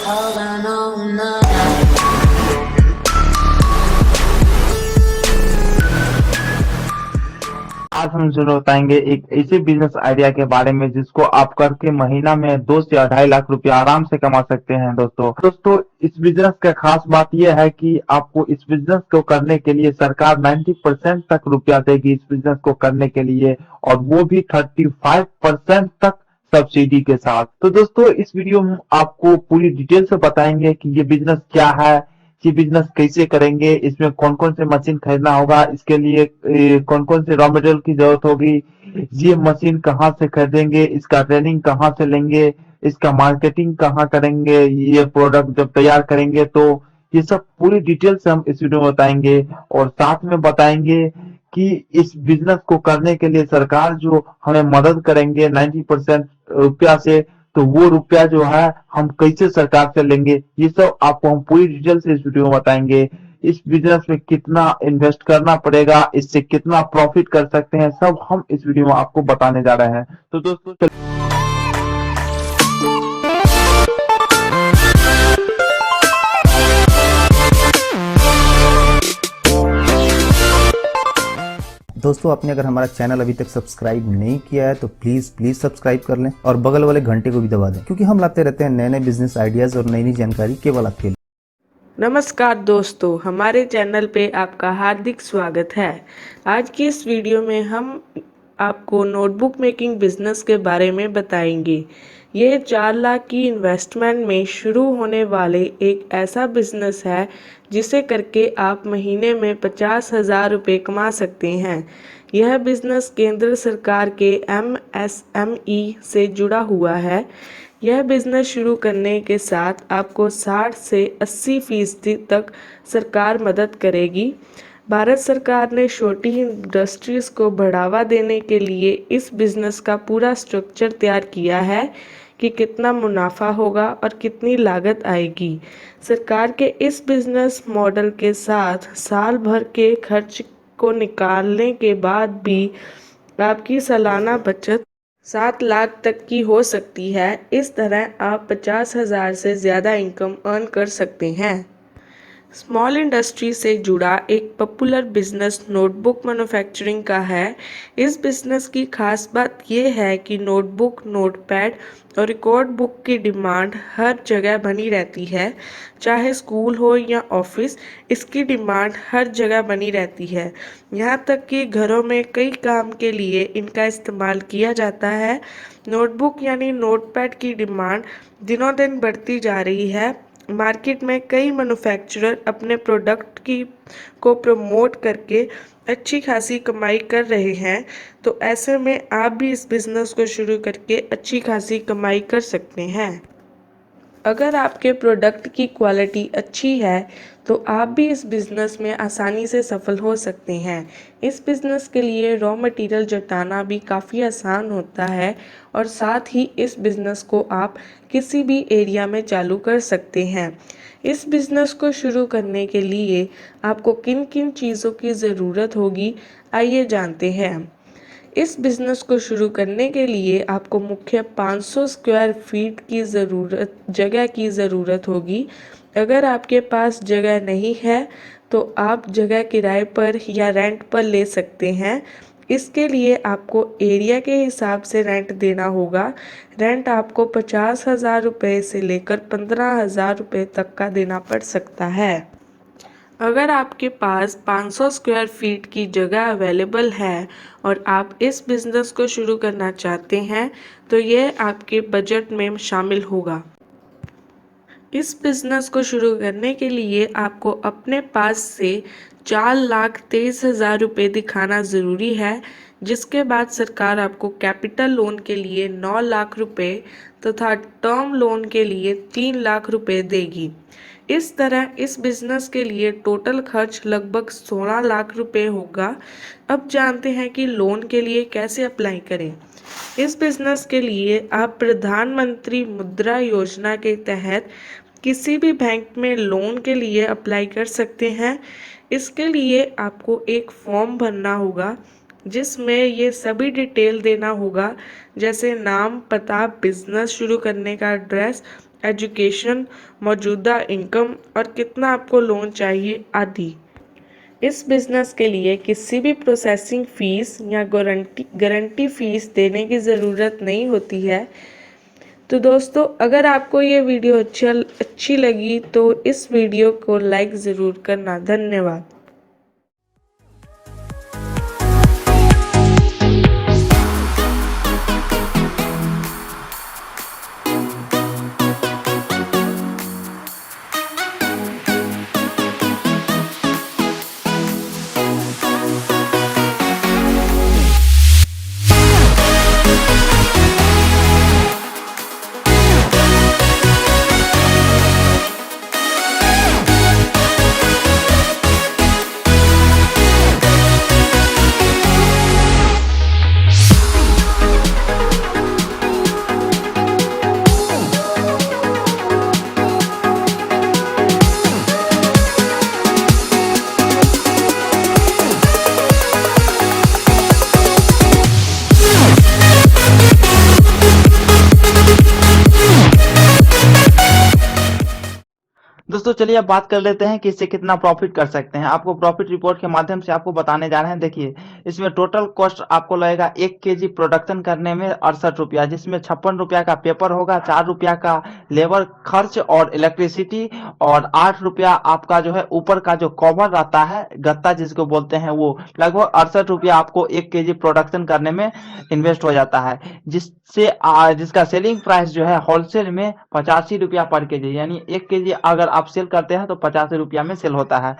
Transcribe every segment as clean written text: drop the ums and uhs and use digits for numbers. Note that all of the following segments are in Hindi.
All I know now. आज हम जरूर बताएंगे एक ऐसे बिजनेस आइडिया के बारे में जिसको आप करके महीना में 2 से 2.5 लाख रुपया आराम से कमा सकते हैं। दोस्तों इस बिजनेस का खास बात यह है कि आपको इस बिजनेस को करने के लिए सरकार 90% तक रुपया देगी इस बिजनेस को करने के लिए, और वो भी 35% तक सब्सिडी के साथ। तो दोस्तों इस वीडियो में आपको पूरी डिटेल से बताएंगे कि ये बिजनेस क्या है, ये बिजनेस कैसे करेंगे, इसमें कौन कौन से मशीन खरीदना होगा, इसके लिए कौन कौन से रॉ मटेरियल की जरूरत होगी, ये मशीन कहाँ से खरीदेंगे, इसका ट्रेनिंग कहाँ से लेंगे, इसका मार्केटिंग कहाँ करेंगे, ये प्रोडक्ट जब तैयार करेंगे। तो ये सब पूरी डिटेल से हम इस वीडियो में बताएंगे, और साथ में बताएंगे कि इस बिजनेस को करने के लिए सरकार जो हमें मदद करेंगे 90% रुपया से, तो वो रुपया जो है हम कैसे सरकार से लेंगे, ये सब आपको हम पूरी डिटेल से इस वीडियो में बताएंगे। इस बिजनेस में कितना इन्वेस्ट करना पड़ेगा, इससे कितना प्रॉफिट कर सकते हैं, सब हम इस वीडियो में आपको बताने जा रहे हैं। तो दोस्तों दोस्तों आपने अगर हमारा चैनल अभी तक सब्सक्राइब नहीं किया है तो प्लीज सब्सक्राइब कर लें और बगल वाले घंटे को भी दबा दें, क्योंकि हम लाते रहते हैं नए नए बिजनेस आइडियाज और नई नई जानकारी केवल आपके लिए। नमस्कार दोस्तों, हमारे चैनल पे आपका हार्दिक स्वागत है। आज की इस वीडियो में हम आपको नोटबुक मेकिंग बिजनेस के बारे में बताएंगे। ये 4 लाख की इन्वेस्टमेंट में शुरू होने वाले एक ऐसा बिजनेस है जिसे करके आप महीने में 50,000 रुपये कमा सकते हैं। यह बिजनेस केंद्र सरकार के MSME से जुड़ा हुआ है। यह बिजनेस शुरू करने के साथ आपको 60 से 80% तक सरकार मदद करेगी। भारत सरकार ने छोटी इंडस्ट्रीज को बढ़ावा देने के लिए इस बिजनेस का पूरा स्ट्रक्चर तैयार किया है कि कितना मुनाफा होगा और कितनी लागत आएगी। सरकार के इस बिजनेस मॉडल के साथ साल भर के खर्च को निकालने के बाद भी आपकी सालाना बचत 7 लाख तक की हो सकती है। इस तरह आप 50,000 से ज़्यादा इनकम अर्न कर सकते हैं। स्मॉल इंडस्ट्री से जुड़ा एक पॉपुलर बिजनेस नोटबुक मैन्युफैक्चरिंग का है। इस बिजनेस की खास बात यह है कि नोटबुक, नोटपैड और रिकॉर्ड बुक की डिमांड हर जगह बनी रहती है। चाहे स्कूल हो या ऑफिस, इसकी डिमांड हर जगह बनी रहती है। यहाँ तक कि घरों में कई काम के लिए इनका इस्तेमाल किया जाता है। नोटबुक यानी नोटपैड की डिमांड दिनों दिन बढ़ती जा रही है। मार्केट में कई मैन्युफैक्चरर अपने प्रोडक्ट को प्रमोट करके अच्छी खासी कमाई कर रहे हैं। तो ऐसे में आप भी इस बिज़नेस को शुरू करके अच्छी खासी कमाई कर सकते हैं। अगर आपके प्रोडक्ट की क्वालिटी अच्छी है तो आप भी इस बिज़नेस में आसानी से सफल हो सकते हैं। इस बिज़नेस के लिए रॉ मटेरियल जुटाना भी काफ़ी आसान होता है, और साथ ही इस बिज़नेस को आप किसी भी एरिया में चालू कर सकते हैं। इस बिज़नेस को शुरू करने के लिए आपको किन किन चीज़ों की ज़रूरत होगी, आइए जानते हैं। इस बिज़नेस को शुरू करने के लिए आपको मुख्य 500 स्क्वायर फीट की जगह की ज़रूरत होगी। अगर आपके पास जगह नहीं है तो आप जगह किराए पर या रेंट पर ले सकते हैं। इसके लिए आपको एरिया के हिसाब से रेंट देना होगा। रेंट आपको 50,000 रुपये से लेकर 15,000 रुपये तक का देना पड़ सकता है। अगर आपके पास 500 स्क्वायर फीट की जगह अवेलेबल है और आप इस बिज़नेस को शुरू करना चाहते हैं तो यह आपके बजट में शामिल होगा। इस बिज़नेस को शुरू करने के लिए आपको अपने पास से 4,23,000 रुपये दिखाना ज़रूरी है, जिसके बाद सरकार आपको कैपिटल लोन के लिए 9 लाख रुपये तथा टर्म लोन के लिए 3 लाख रुपये देगी। इस तरह इस बिज़नेस के लिए टोटल खर्च लगभग 16 लाख रुपये होगा। अब जानते हैं कि लोन के लिए कैसे अप्लाई करें। इस बिज़नेस के लिए आप प्रधानमंत्री मुद्रा योजना के तहत किसी भी बैंक में लोन के लिए अप्लाई कर सकते हैं। इसके लिए आपको एक फॉर्म भरना होगा जिसमें ये सभी डिटेल देना होगा, जैसे नाम, पता, बिजनेस शुरू करने का एड्रेस एजुकेशन, मौजूदा इनकम और कितना आपको लोन चाहिए आदि। इस बिज़नेस के लिए किसी भी प्रोसेसिंग फ़ीस या गारंटी फ़ीस देने की ज़रूरत नहीं होती है। तो दोस्तों, अगर आपको ये वीडियो अच्छी लगी तो इस वीडियो को लाइक ज़रूर करना। धन्यवाद। दोस्तों चलिए अब बात कर लेते हैं कि इससे कितना प्रॉफिट कर सकते हैं। आपको प्रॉफिट रिपोर्ट के माध्यम से आपको बताने जा रहे हैं। देखिए, इसमें टोटल कॉस्ट आपको लगेगा 1 केजी प्रोडक्शन करने में 68 रुपया, जिसमें 56 रुपया का पेपर होगा, 4 रुपया का लेबर खर्च और इलेक्ट्रिसिटी, और 8 रुपया आपका जो है ऊपर का जो कवर रहता है, गत्ता जिसको बोलते हैं, वो लगभग 68 रुपया आपको 1 केजी प्रोडक्शन करने में इन्वेस्ट हो जाता है, जिसका सेलिंग प्राइस जो है होलसेल में 85 रुपया पर केजी, यानी 1 केजी अगर आप सेल करते हैं तो 85 रुपया में सेल होता है।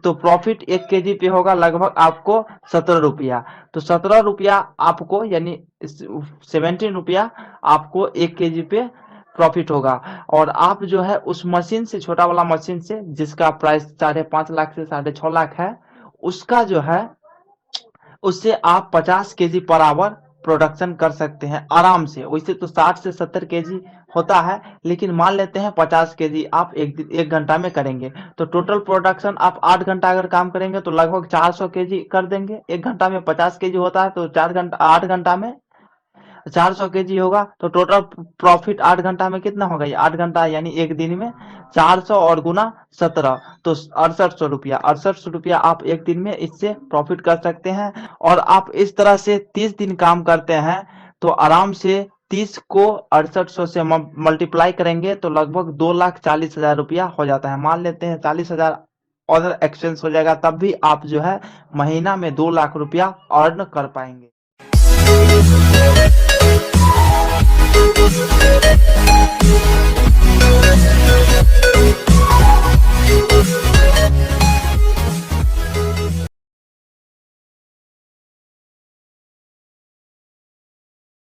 तो प्रॉफिट 1 केजी पे होगा लगभग आपको 17 रुपया। तो 17 रुपया आपको, यानी 17 रुपया आपको 1 केजी पे प्रॉफिट होगा। और आप जो है उस मशीन से, छोटा वाला मशीन से, जिसका प्राइस 5.5 लाख से 6.5 लाख है, उसका जो है उससे आप 50 केजी पर आवर प्रोडक्शन कर सकते हैं आराम से। वैसे तो 60 से 70 केजी होता है, लेकिन मान लेते हैं 50 केजी आप एक घंटा में करेंगे, तो टोटल प्रोडक्शन आप 8 घंटा अगर काम करेंगे तो लगभग 400 केजी कर देंगे। एक घंटा में 50 केजी होता है, तो 8 घंटा में 400 केजी होगा, तो टोटल प्रॉफिट 8 घंटा में कितना होगा? ये 8 घंटा यानी एक दिन में 400 और गुना 17, तो 6800 रुपया आप एक दिन में इससे प्रॉफिट कर सकते हैं। और आप इस तरह से 30 दिन काम करते हैं तो आराम से 30 को 6800 से मल्टीप्लाई करेंगे तो लगभग 2,40,000 रुपया हो जाता है। मान लेते हैं 40,000 अदर एक्सपेंस हो जाएगा, तब भी आप जो है महीना में 2 लाख रुपया अर्न कर पाएंगे। Thank you.